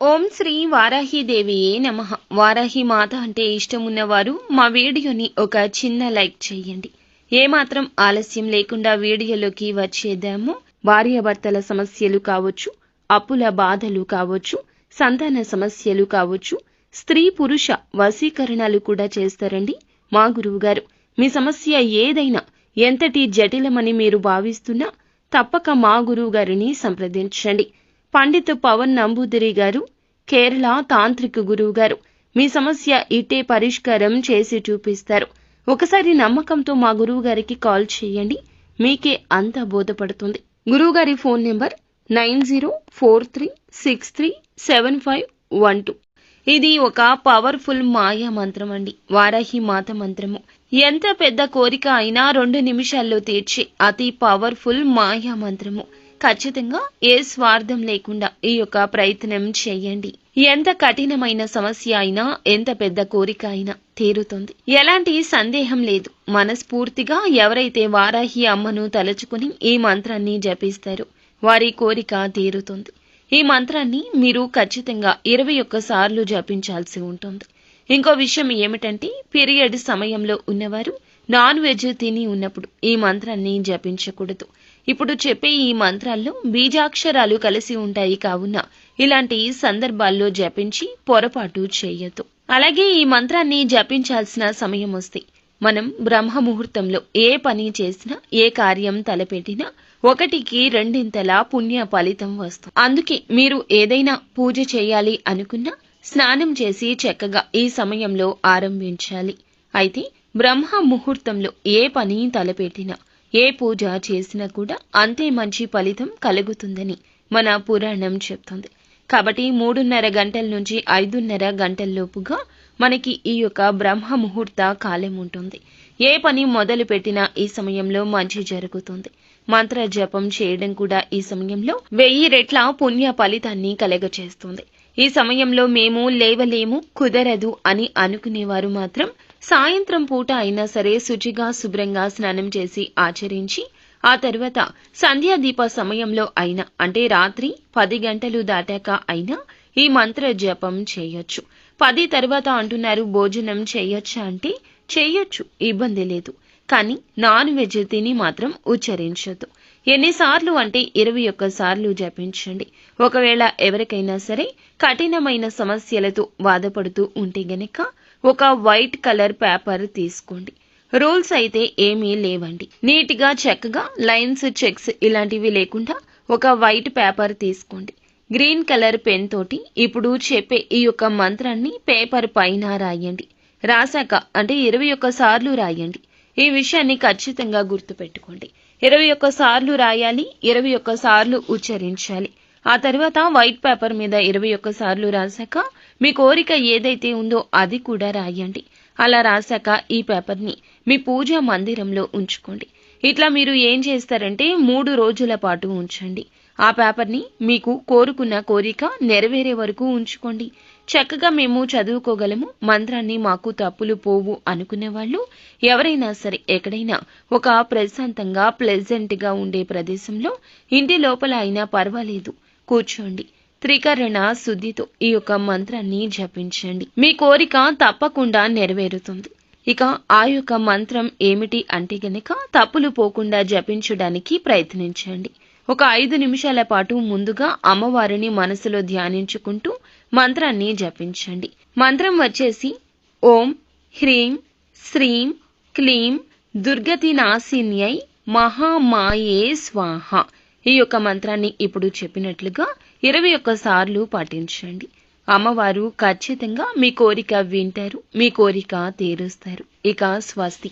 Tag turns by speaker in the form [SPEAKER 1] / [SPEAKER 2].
[SPEAKER 1] ఓం శ్రీ వారాహిదేవియే నమః. వారాహి మాత అంటే ఇష్టమున్నవారు మా వీడియోని ఒక చిన్న లైక్ చేయండి. ఏమాత్రం ఆలస్యం లేకుండా వీడియోలోకి వచ్చేద్దాము. భార్యాభర్తల సమస్యలు కావచ్చు, అప్పుల బాధలు కావచ్చు, సంతాన సమస్యలు కావచ్చు, స్త్రీ పురుష వశీకరణలు కూడా చేస్తారండి మా గురువుగారు. మీ సమస్య ఏదైనా ఎంతటి జటిలమని మీరు భావిస్తున్నా తప్పక మా గురువుగారిని సంప్రదించండి. పండిత్ పవన్ నంబూదిరి గారు, కేరళ తాంత్రిక గురువు గారు మీ సమస్య ఇట్టే పరిష్కారం చేసి చూపిస్తారు. ఒకసారి నమ్మకంతో మా గురువు గారికి కాల్ చేయండి, మీకే అంతా బోధపడుతుంది. గురువుగారి ఫోన్ నెంబర్ 9043637512. ఇది ఒక పవర్ఫుల్ మాయా మంత్రం అండి, వారాహి మాత మంత్రము. ఎంత పెద్ద కోరిక అయినా 2 నిమిషాల్లో తీర్చే అతి పవర్ఫుల్ మాయా మంత్రము. ఖచ్చితంగా ఏ స్వార్థం లేకుండా ఈ యొక్క ప్రయత్నం చేయండి. ఎంత కఠినమైన సమస్య అయినా, ఎంత పెద్ద కోరిక అయినా తీరుతుంది, ఎలాంటి సందేహం లేదు. మనస్ఫూర్తిగా ఎవరైతే వారాహి అమ్మను తలుచుకుని ఈ మంత్రాన్ని జపిస్తారో వారి కోరిక తీరుతుంది. ఈ మంత్రాన్ని మీరు ఖచ్చితంగా 21 సార్లు జపించాల్సి ఉంటుంది. ఇంకో విషయం ఏమిటంటే, పీరియడ్ సమయంలో ఉన్నవారు నాన్ వెజ్ తిని ఉన్నప్పుడు ఈ మంత్రాన్ని జపించకూడదు. ఇప్పుడు చెప్పే ఈ మంత్రాల్లో బీజాక్షరాలు కలిసి ఉంటాయి కావున ఇలాంటి సందర్భాల్లో జపించి పొరపాటు చేయొద్దు. అలాగే ఈ మంత్రాన్ని జపించాల్సిన సమయం వస్తే మనం బ్రహ్మ ముహూర్తంలో ఏ పని చేసినా, ఏ కార్యం తలపెట్టినా 1కి 2 పుణ్య ఫలితం వస్తుంది. అందుకే మీరు ఏదైనా పూజ చేయాలి అనుకున్నా స్నానం చేసి చక్కగా ఈ సమయంలో ఆరంభించాలి. అయితే బ్రహ్మ ముహూర్తంలో ఏ పని తలపెట్టినా, ఏ పూజ చేసినా కూడా అంతే మంచి ఫలితం కలుగుతుందని మన పురాణం చెప్తుంది. కాబట్టి 3:30 గంటల నుంచి 5:30 గంటల్లోపుగా మనకి ఈ యొక్క బ్రహ్మ ముహూర్త కాలం ఉంటుంది. ఏ పని మొదలు పెట్టినా ఈ సమయంలో మంచి జరుగుతుంది. మంత్ర జపం చేయడం కూడా ఈ సమయంలో 1000 రెట్ల పుణ్య ఫలితాన్ని కలగచేస్తుంది. ఈ సమయంలో మేము లేవలేము, కుదరదు అని అనుకునేవారు మాత్రం సాయంత్రం పూట అయినా సరే శుచిగా శుభ్రంగా స్నానం చేసి ఆచరించి ఆ తర్వాత సంధ్యాదీప సమయంలో అయినా, అంటే రాత్రి 10 గంటలు దాటాక అయినా ఈ మంత్ర జపం చేయొచ్చు. 10 తర్వాత అంటున్నారు భోజనం చేయొచ్చా అంటే చేయొచ్చు, ఇబ్బంది లేదు. కానీ నాన్ వెజ్ తిని మాత్రం ఉచ్చరించొద్దు. ఎన్నిసార్లు అంటే 21 సార్లు జపించండి. ఒకవేళ ఎవరికైనా సరే కఠినమైన సమస్యలతో బాధపడుతూ ఉంటే గనక ఒక వైట్ కలర్ పేపర్ తీసుకోండి. రూల్స్ అయితే ఏమీ లేవండి. నీట్ గా చక్కగా లైన్స్, చెక్స్ ఇలాంటివి లేకుండా ఒక వైట్ పేపర్ తీసుకోండి. గ్రీన్ కలర్ పెన్ తోటి ఇప్పుడు చెప్పే ఈ యొక్క మంత్రాన్ని పేపర్ పైన రాయండి. రాశాక అంటే 21 సార్లు రాయండి. ఈ విషయాన్ని ఖచ్చితంగా గుర్తుపెట్టుకోండి. 21 సార్లు రాయాలి, 21 సార్లు ఉచ్చరించాలి. ఆ తర్వాత వైట్ పేపర్ మీద 21 సార్లు రాశాక మీ కోరిక ఏదైతే ఉందో అది కూడా రాయండి. అలా రాశాక ఈ పేపర్ని మీ పూజా మందిరంలో ఉంచుకోండి. ఇట్లా మీరు ఏం చేస్తారంటే 3 రోజుల పాటు ఉంచండి. ఆ పేపర్ని మీకు కోరుకున్న కోరిక నెరవేరే వరకు ఉంచుకోండి. చక్కగా మేము చదువుకోగలము, మంత్రాన్ని మాకు తప్పులు పోవు అనుకునే వాళ్ళు ఎవరైనా సరే ఎక్కడైనా ఒక ప్రశాంతంగా ప్లెజెంట్ గా ఉండే ప్రదేశంలో ఇంటి లోపల అయినా పర్వాలేదు కూర్చోండి. త్రికరణ శుద్ధితో ఈ యొక్క మంత్రాన్ని జపించండి. మీ కోరిక తప్పకుండా నెరవేరుతుంది. ఇక ఆ యొక్క మంత్రం ఏమిటి అంటే గనక తప్పులు పోకుండా జపించడానికి ప్రయత్నించండి. ఒక 5 నిమిషాల పాటు ముందుగా అమ్మవారిని మనసులో ధ్యానించుకుంటూ మంత్రాన్ని జపించండి. మంత్రం వచ్చేసి ఓం హ్రీం శ్రీం క్లీం దుర్గతి నాశిన్యై మహామాయే స్వాహ. ఈ యొక్క మంత్రాన్ని ఇప్పుడు చెప్పినట్లుగా 21 సార్లు పాటించండి. అమ్మవారు ఖచ్చితంగా మీ కోరిక వింటారు, మీ కోరిక తీరుస్తారు. ఇక స్వస్తి.